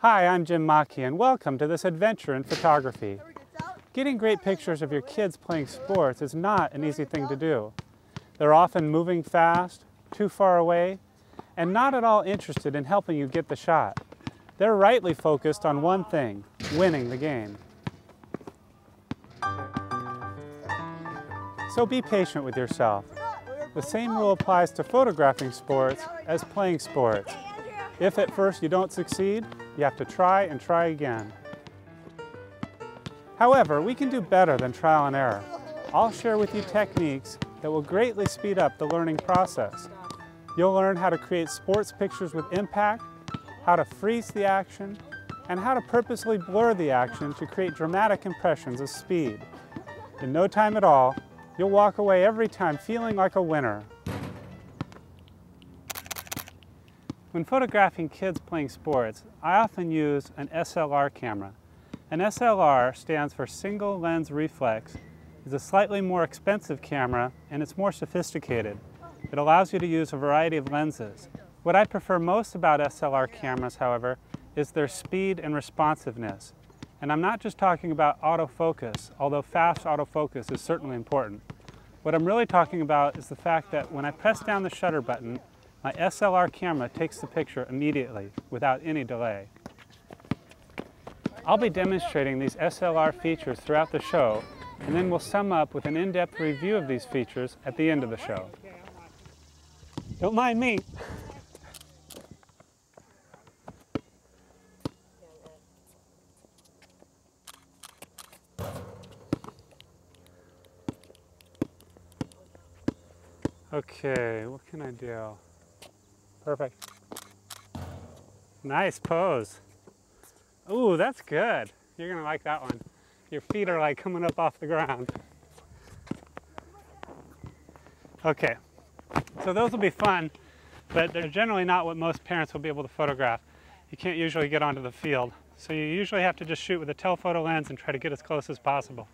Hi, I'm Jim Mackey, and welcome to this adventure in photography. Getting great pictures of your kids playing sports is not an easy thing to do. They're often moving fast, too far away, and not at all interested in helping you get the shot. They're rightly focused on one thing: winning the game. So be patient with yourself. The same rule applies to photographing sports as playing sports. If at first you don't succeed, you have to try and try again. However, we can do better than trial and error. I'll share with you techniques that will greatly speed up the learning process. You'll learn how to create sports pictures with impact, how to freeze the action, and how to purposely blur the action to create dramatic impressions of speed. In no time at all, you'll walk away every time feeling like a winner. When photographing kids playing sports, I often use an SLR camera. An SLR stands for single lens reflex. It's a slightly more expensive camera and it's more sophisticated. It allows you to use a variety of lenses. What I prefer most about SLR cameras, however, is their speed and responsiveness. And I'm not just talking about autofocus, although fast autofocus is certainly important. What I'm really talking about is the fact that when I press down the shutter button, my SLR camera takes the picture immediately, without any delay. I'll be demonstrating these SLR features throughout the show, and then we'll sum up with an in-depth review of these features at the end of the show. Don't mind me. Okay, what can I do? Perfect. Nice pose. Ooh, that's good. You're gonna like that one. Your feet are like coming up off the ground. Okay, so those will be fun, but they're generally not what most parents will be able to photograph. You can't usually get onto the field, so you usually have to just shoot with a telephoto lens and try to get as close as possible.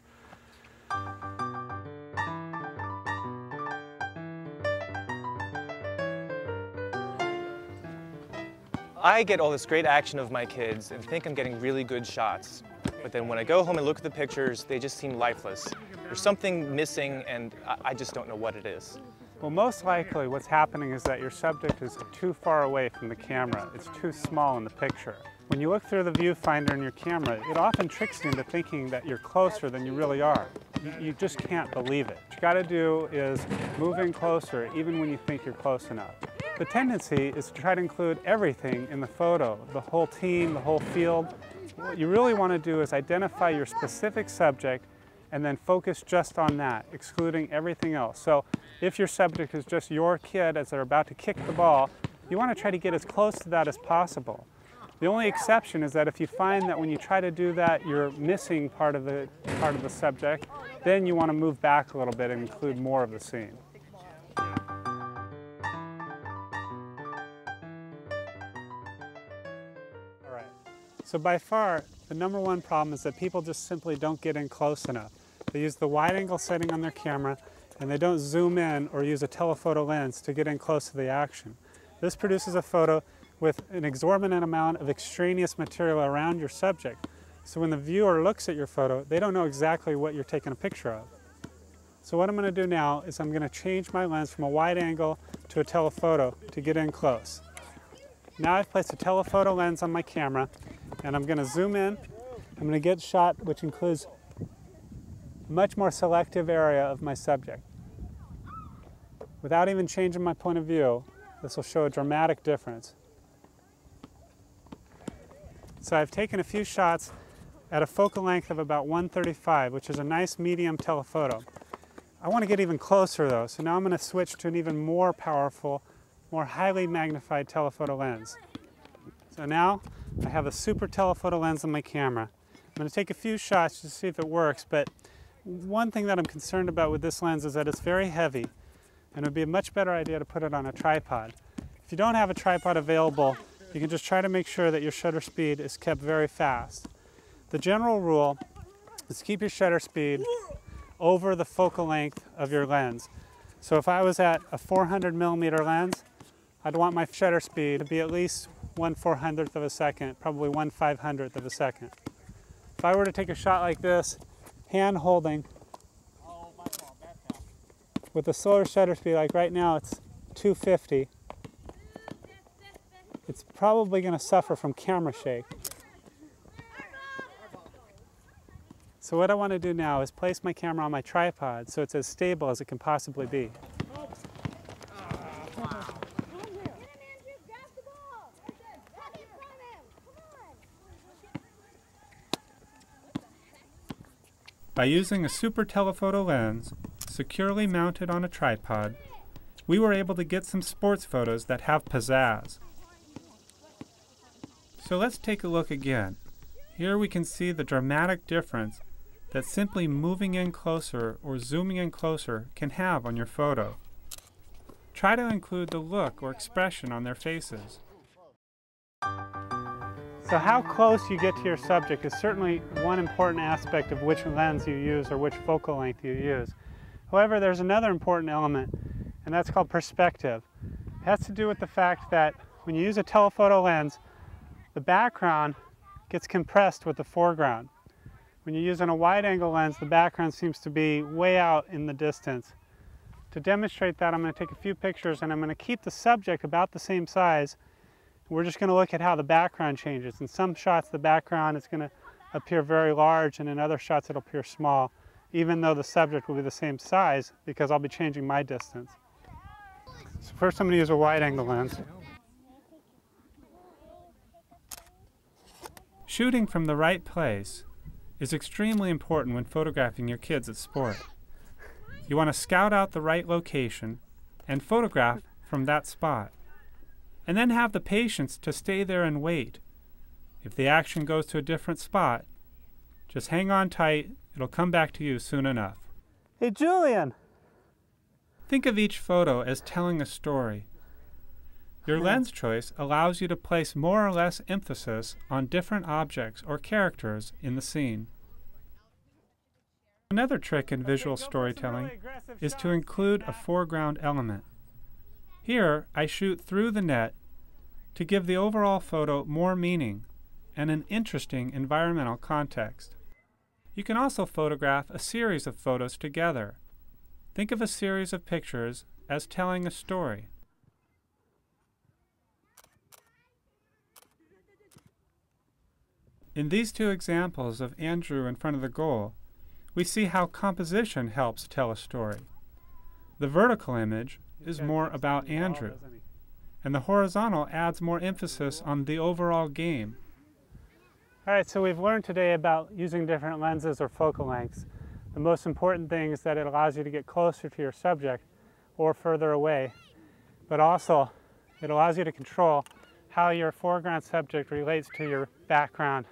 I get all this great action of my kids and think I'm getting really good shots. But then when I go home and look at the pictures, they just seem lifeless. There's something missing and I just don't know what it is. Well, most likely what's happening is that your subject is too far away from the camera. It's too small in the picture. When you look through the viewfinder in your camera, it often tricks you into thinking that you're closer than you really are. You just can't believe it. What you gotta do is move in closer even when you think you're close enough. The tendency is to try to include everything in the photo, the whole team, the whole field. What you really want to do is identify your specific subject and then focus just on that, excluding everything else. So if your subject is just your kid as they're about to kick the ball, you want to try to get as close to that as possible. The only exception is that if you find that when you try to do that, you're missing part of the subject, then you want to move back a little bit and include more of the scene. So by far, the number one problem is that people just simply don't get in close enough. They use the wide angle setting on their camera and they don't zoom in or use a telephoto lens to get in close to the action. This produces a photo with an exorbitant amount of extraneous material around your subject. So when the viewer looks at your photo, they don't know exactly what you're taking a picture of. So what I'm going to do now is I'm going to change my lens from a wide angle to a telephoto to get in close. Now I've placed a telephoto lens on my camera and I'm going to zoom in. I'm going to get a shot which includes a much more selective area of my subject. Without even changing my point of view, this will show a dramatic difference. So I've taken a few shots at a focal length of about 135, which is a nice medium telephoto. I want to get even closer though, so now I'm going to switch to an even more powerful, more highly magnified telephoto lens. So now I have a super telephoto lens on my camera. I'm going to take a few shots to see if it works, but one thing that I'm concerned about with this lens is that it's very heavy and it would be a much better idea to put it on a tripod. If you don't have a tripod available, you can just try to make sure that your shutter speed is kept very fast. The general rule is keep your shutter speed over the focal length of your lens. So if I was at a 400 millimeter lens, I'd want my shutter speed to be at least 1/400th of a second, probably 1/500th of a second. If I were to take a shot like this, hand holding, with a slower shutter speed, like right now it's 250, it's probably going to suffer from camera shake. So what I want to do now is place my camera on my tripod so it's as stable as it can possibly be. By using a super telephoto lens securely mounted on a tripod, we were able to get some sports photos that have pizzazz. So let's take a look again. Here we can see the dramatic difference that simply moving in closer or zooming in closer can have on your photo. Try to include the look or expression on their faces. So how close you get to your subject is certainly one important aspect of which lens you use or which focal length you use. However, there's another important element, and that's called perspective. It has to do with the fact that when you use a telephoto lens, the background gets compressed with the foreground. When you're using a wide-angle lens, the background seems to be way out in the distance. To demonstrate that, I'm going to take a few pictures and I'm going to keep the subject about the same size. We're just going to look at how the background changes. In some shots, the background is going to appear very large, and in other shots, it'll appear small, even though the subject will be the same size because I'll be changing my distance. So first, I'm going to use a wide-angle lens. Shooting from the right place is extremely important when photographing your kids at sport. You want to scout out the right location and photograph from that spot. And then have the patience to stay there and wait. If the action goes to a different spot, just hang on tight, it'll come back to you soon enough. Hey Julian! Think of each photo as telling a story. Your lens choice allows you to place more or less emphasis on different objects or characters in the scene. Another trick in visual storytelling is to include a foreground element. Here, I shoot through the net to give the overall photo more meaning and an interesting environmental context. You can also photograph a series of photos together. Think of a series of pictures as telling a story. In these two examples of Andrew in front of the goal, we see how composition helps tell a story. The vertical image is more about Andrew, and the horizontal adds more emphasis on the overall game. All right, so we've learned today about using different lenses or focal lengths. The most important thing is that it allows you to get closer to your subject or further away, but also it allows you to control how your foreground subject relates to your background.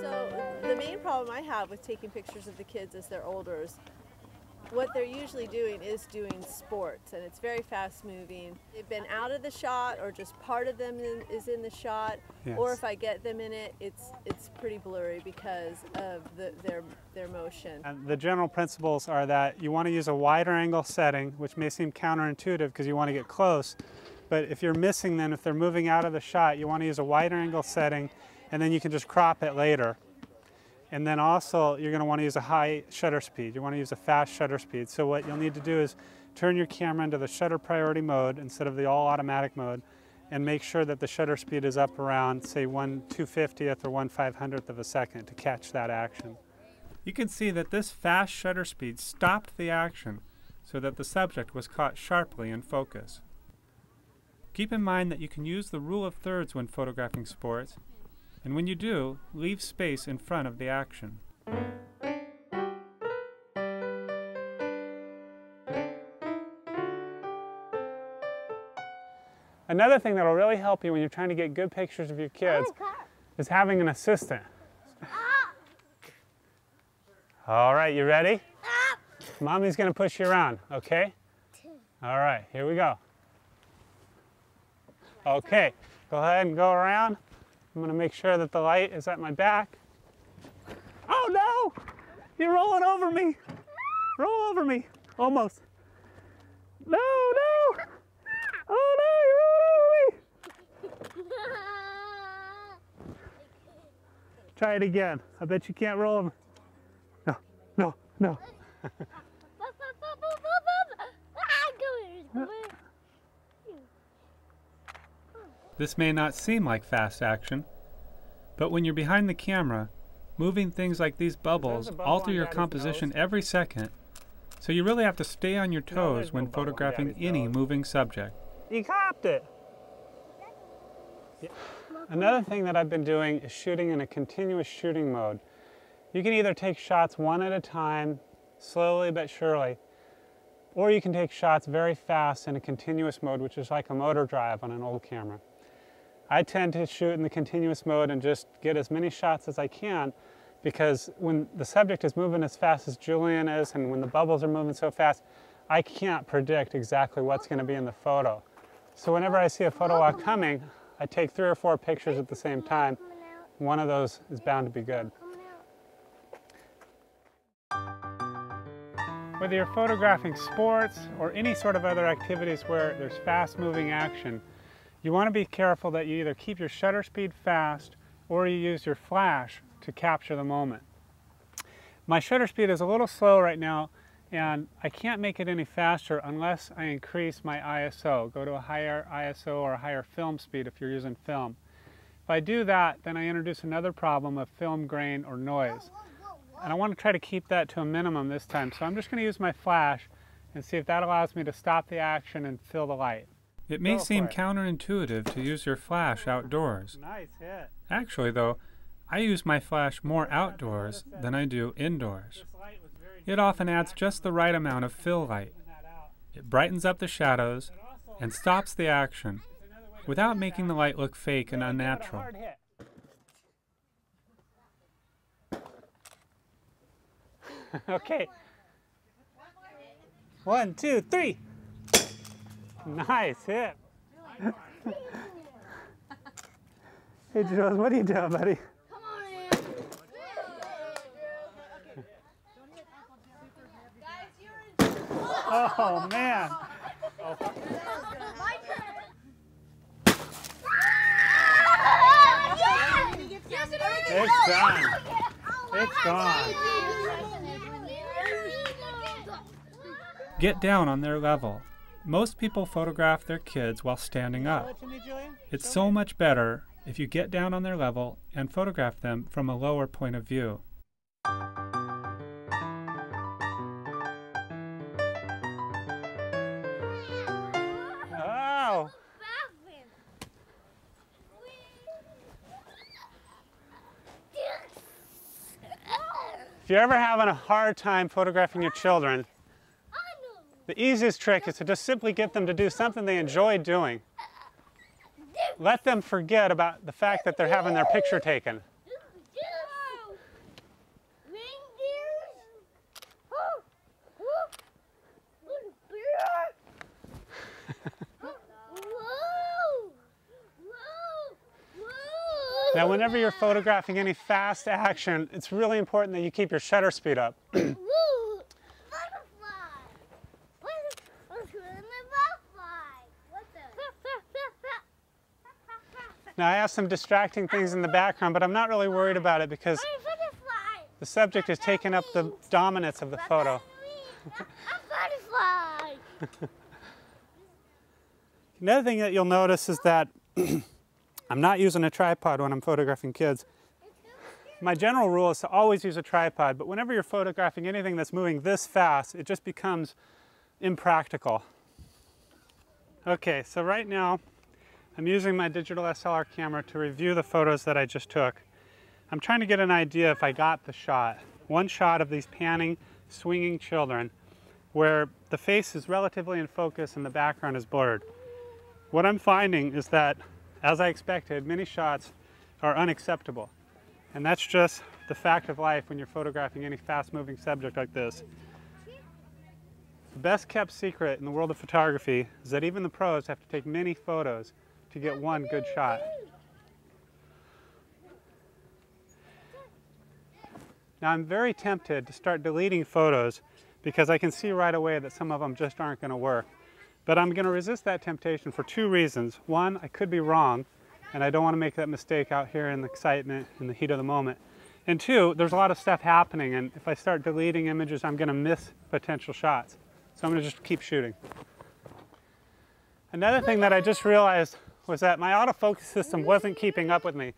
So the main problem I have with taking pictures of the kids as they're older is what they're usually doing is doing sports, and it's very fast moving. They've been out of the shot, or just part of them is in the shot, yes. Or if I get them in it, it's pretty blurry because of their motion. And the general principles are that you want to use a wider angle setting, which may seem counterintuitive because you want to get close, but if you're missing them, if they're moving out of the shot, you want to use a wider angle setting, and then you can just crop it later. And then also, you're going to want to use a high shutter speed. You want to use a fast shutter speed. So what you'll need to do is turn your camera into the shutter priority mode instead of the all automatic mode, and make sure that the shutter speed is up around, say, 1/250th or 1/500th of a second to catch that action. You can see that this fast shutter speed stopped the action so that the subject was caught sharply in focus. Keep in mind that you can use the rule of thirds when photographing sports, and when you do, leave space in front of the action. Another thing that will really help you when you're trying to get good pictures of your kids is having an assistant. All right, you ready? Mommy's going to push you around, okay? All right, here we go. Okay, go ahead and go around. I'm going to make sure that the light is at my back. Oh no! You're rolling over me! Roll over me! Almost. No, no! Try it again. I bet you can't roll them. No, no, no. This may not seem like fast action, but when you're behind the camera, moving things like these bubbles alter your composition every second, so you really have to stay on your toes when photographing any moving subject. You copped it! Yeah. Another thing that I've been doing is shooting in a continuous shooting mode. You can either take shots one at a time, slowly but surely, or you can take shots very fast in a continuous mode, which is like a motor drive on an old camera. I tend to shoot in the continuous mode and just get as many shots as I can, because when the subject is moving as fast as Julian is and when the bubbles are moving so fast, I can't predict exactly what's going to be in the photo. So whenever I see a photo walk coming, I take 3 or 4 pictures at the same time. One of those is bound to be good. Whether you're photographing sports or any sort of other activities where there's fast-moving action, you want to be careful that you either keep your shutter speed fast or you use your flash to capture the moment. My shutter speed is a little slow right now, and I can't make it any faster unless I increase my ISO, go to a higher ISO or a higher film speed if you're using film. If I do that, then I introduce another problem of film grain or noise. And I want to try to keep that to a minimum this time, so I'm just going to use my flash and see if that allows me to stop the action and fill the light. It may seem counterintuitive to use your flash outdoors. Nice hit. Actually though, I use my flash more outdoors than I do indoors. It often adds just the right amount of fill light. It brightens up the shadows and stops the action without making the light look fake and unnatural. Okay. 1, 2, 3. Nice hit. Hey, Jules, what are you doing, buddy? Come on in. Oh, man. It's done. It's gone. Get down on their level. Most people photograph their kids while standing up. It's so much better if you get down on their level and photograph them from a lower point of view. Oh! If you're ever having a hard time photographing your children, the easiest trick is to just simply get them to do something they enjoy doing. Let them forget about the fact that they're having their picture taken. Now, whenever you're photographing any fast action, it's really important that you keep your shutter speed up. Now, I have some distracting things in the background, but I'm not really worried about it because the subject is taking up the dominance of the photo. Another thing that you'll notice is that I'm not using a tripod when I'm photographing kids. My general rule is to always use a tripod, but whenever you're photographing anything that's moving this fast, it just becomes impractical. Okay, so right now, I'm using my digital SLR camera to review the photos that I just took. I'm trying to get an idea if I got the shot. One shot of these panning, swinging children, where the face is relatively in focus and the background is blurred. What I'm finding is that, as I expected, many shots are unacceptable. And that's just the fact of life when you're photographing any fast-moving subject like this. The best kept secret in the world of photography is that even the pros have to take many photos to get one good shot. Now, I'm very tempted to start deleting photos because I can see right away that some of them just aren't going to work. But I'm going to resist that temptation for 2 reasons. One, I could be wrong, and I don't want to make that mistake out here in the excitement, in the heat of the moment. And two, there's a lot of stuff happening, and if I start deleting images, I'm going to miss potential shots. So I'm going to just keep shooting. Another thing that I just realized was that my autofocus system wasn't keeping up with me.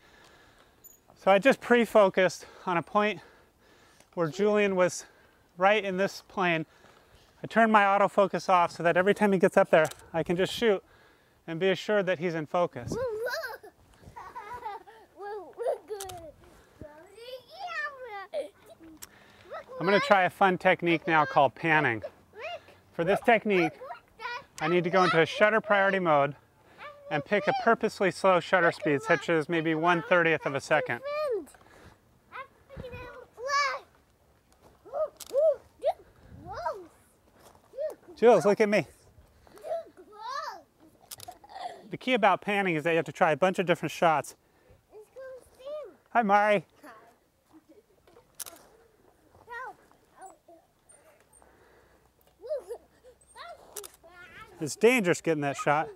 So I just pre-focused on a point where Julian was right in this plane. I turned my autofocus off so that every time he gets up there, I can just shoot and be assured that he's in focus. I'm going to try a fun technique now called panning. For this technique, I need to go into a shutter priority mode and pick a purposely slow shutter speed, such as maybe 1/30th of a second. Jules, look at me. The key about panning is that you have to try a bunch of different shots. Hi, Mari. It's dangerous getting that shot.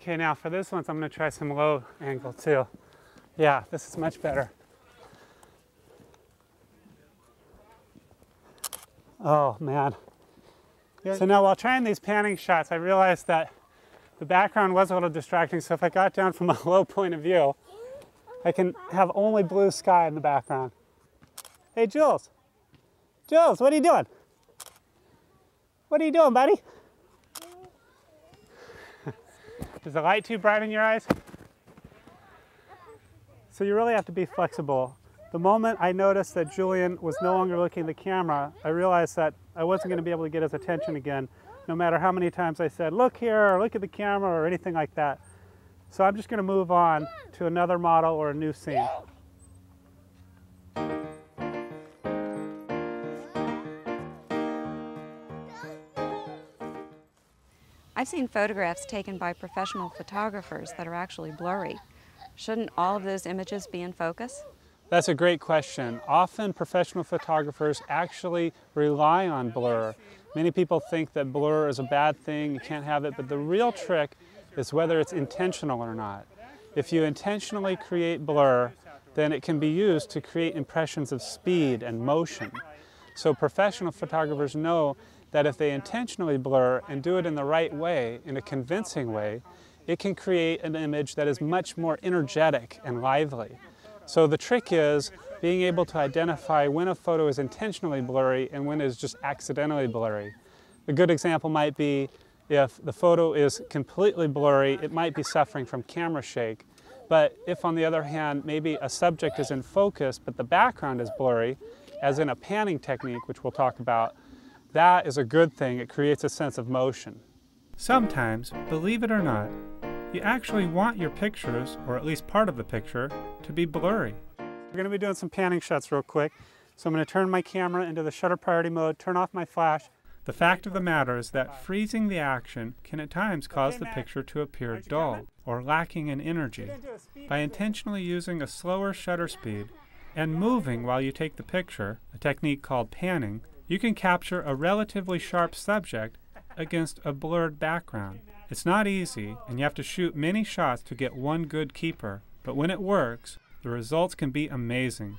Okay, now for this one, I'm going to try some low angle too. Yeah, this is much better. Oh man. So now while trying these panning shots, I realized that the background was a little distracting, so if I got down from a low point of view, I can have only blue sky in the background. Hey, Jules. Jules, what are you doing? What are you doing, buddy? Is the light too bright in your eyes? So you really have to be flexible. The moment I noticed that Julian was no longer looking at the camera, I realized that I wasn't going to be able to get his attention again, no matter how many times I said, look here, or look at the camera, or anything like that. So I'm just going to move on to another model or a new scene. I've seen photographs taken by professional photographers that are actually blurry. Shouldn't all of those images be in focus? That's a great question. Often professional photographers actually rely on blur. Many people think that blur is a bad thing, you can't have it, but the real trick is whether it's intentional or not. If you intentionally create blur, then it can be used to create impressions of speed and motion. So professional photographers know that if they intentionally blur and do it in the right way, in a convincing way, it can create an image that is much more energetic and lively. So the trick is being able to identify when a photo is intentionally blurry and when it is just accidentally blurry. A good example might be if the photo is completely blurry, it might be suffering from camera shake. But if, on the other hand, maybe a subject is in focus but the background is blurry, as in a panning technique, which we'll talk about, that is a good thing. It creates a sense of motion. Sometimes, believe it or not, you actually want your pictures, or at least part of the picture, to be blurry. We're going to be doing some panning shots real quick. So I'm going to turn my camera into the shutter priority mode, turn off my flash. The fact of the matter is that freezing the action can at times cause the picture to appear dull or lacking in energy. By intentionally using a slower shutter speed and moving while you take the picture, a technique called panning, you can capture a relatively sharp subject against a blurred background. It's not easy, and you have to shoot many shots to get one good keeper, but when it works, the results can be amazing.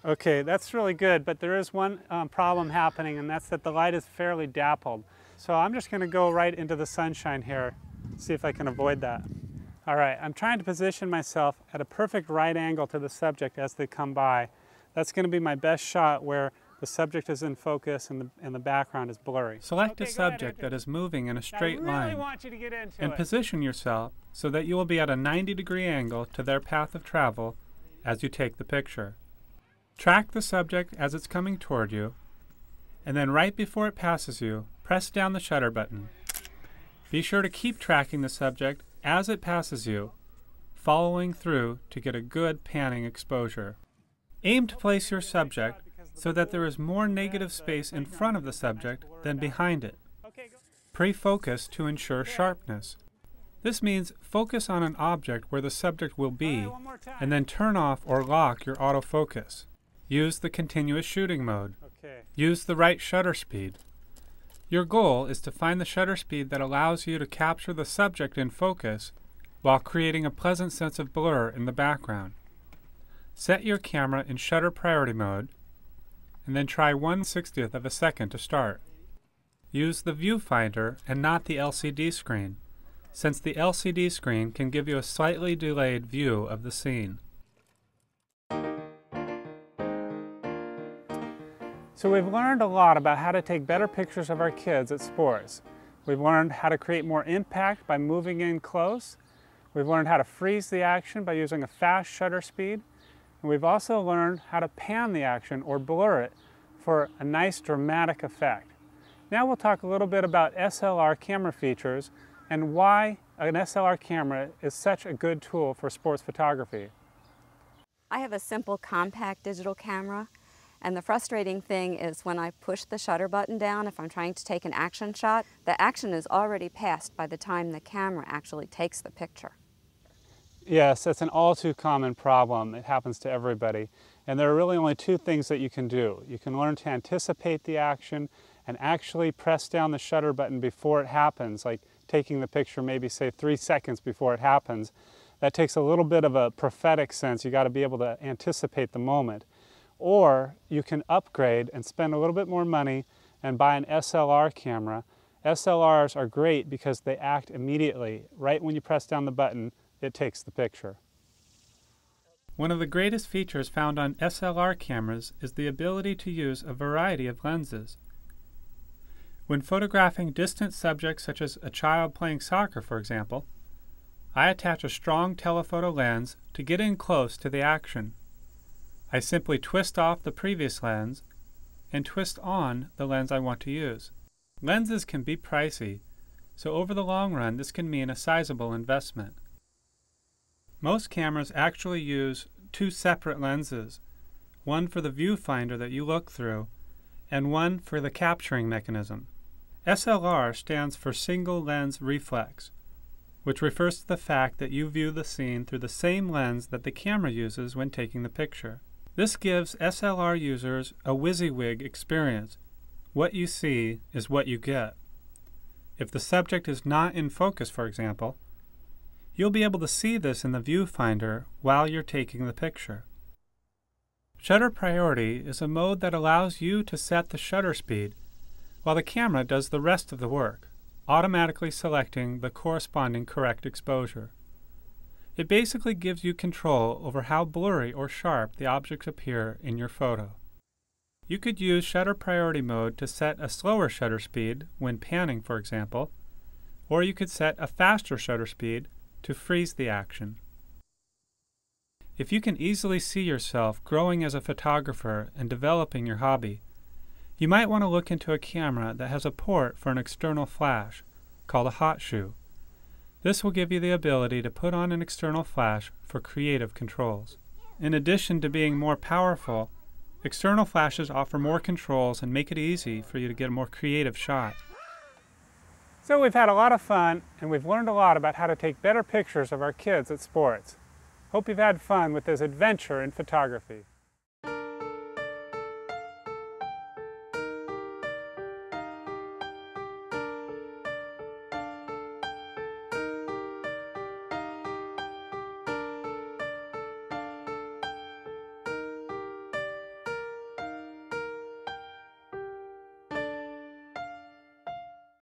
Okay, that's really good, but there is one problem happening, and that's that the light is fairly dappled. So I'm just going to go right into the sunshine here, see if I can avoid that. All right, I'm trying to position myself at a perfect right angle to the subject as they come by. That's going to be my best shot where the subject is in focus and the background is blurry. Select a subject that is moving in a straight line and position yourself so that you will be at a 90-degree angle to their path of travel as you take the picture. Track the subject as it's coming toward you, and then right before it passes you, press down the shutter button. Be sure to keep tracking the subject as it passes you, following through to get a good panning exposure. Aim to place your subject so that there is more negative space in front of the subject than behind it. Pre-focus to ensure sharpness. This means focus on an object where the subject will be, and then turn off or lock your autofocus. Use the continuous shooting mode. Use the right shutter speed. Your goal is to find the shutter speed that allows you to capture the subject in focus while creating a pleasant sense of blur in the background. Set your camera in shutter priority mode and then try 1/60th of a second to start. Use the viewfinder and not the LCD screen, since the LCD screen can give you a slightly delayed view of the scene. So we've learned a lot about how to take better pictures of our kids at sports. We've learned how to create more impact by moving in close. We've learned how to freeze the action by using a fast shutter speed. And we've also learned how to pan the action or blur it for a nice dramatic effect. Now we'll talk a little bit about SLR camera features and why an SLR camera is such a good tool for sports photography. I have a simple compact digital camera, and the frustrating thing is when I push the shutter button down, if I'm trying to take an action shot, the action is already passed by the time the camera actually takes the picture. Yes, that's an all too common problem. It happens to everybody. And there are really only two things that you can do. You can learn to anticipate the action and actually press down the shutter button before it happens, like taking the picture maybe say 3 seconds before it happens. That takes a little bit of a prophetic sense. You got to be able to anticipate the moment. Or you can upgrade and spend a little bit more money and buy an SLR camera. SLRs are great because they act immediately. Right when you press down the button, it takes the picture. One of the greatest features found on SLR cameras is the ability to use a variety of lenses. When photographing distant subjects such as a child playing soccer, for example, I attach a strong telephoto lens to get in close to the action. I simply twist off the previous lens and twist on the lens I want to use. Lenses can be pricey, so over the long run this can mean a sizable investment. Most cameras actually use two separate lenses, one for the viewfinder that you look through and one for the capturing mechanism. SLR stands for single lens reflex, which refers to the fact that you view the scene through the same lens that the camera uses when taking the picture. This gives SLR users a WYSIWYG experience. What you see is what you get. If the subject is not in focus, for example, you'll be able to see this in the viewfinder while you're taking the picture. Shutter priority is a mode that allows you to set the shutter speed while the camera does the rest of the work, automatically selecting the corresponding correct exposure. It basically gives you control over how blurry or sharp the objects appear in your photo. You could use shutter priority mode to set a slower shutter speed when panning, for example, or you could set a faster shutter speed to freeze the action. If you can easily see yourself growing as a photographer and developing your hobby, you might want to look into a camera that has a port for an external flash, called a hot shoe. This will give you the ability to put on an external flash for creative controls. In addition to being more powerful, external flashes offer more controls and make it easy for you to get a more creative shot. So we've had a lot of fun and we've learned a lot about how to take better pictures of our kids at sports. Hope you've had fun with this adventure in photography.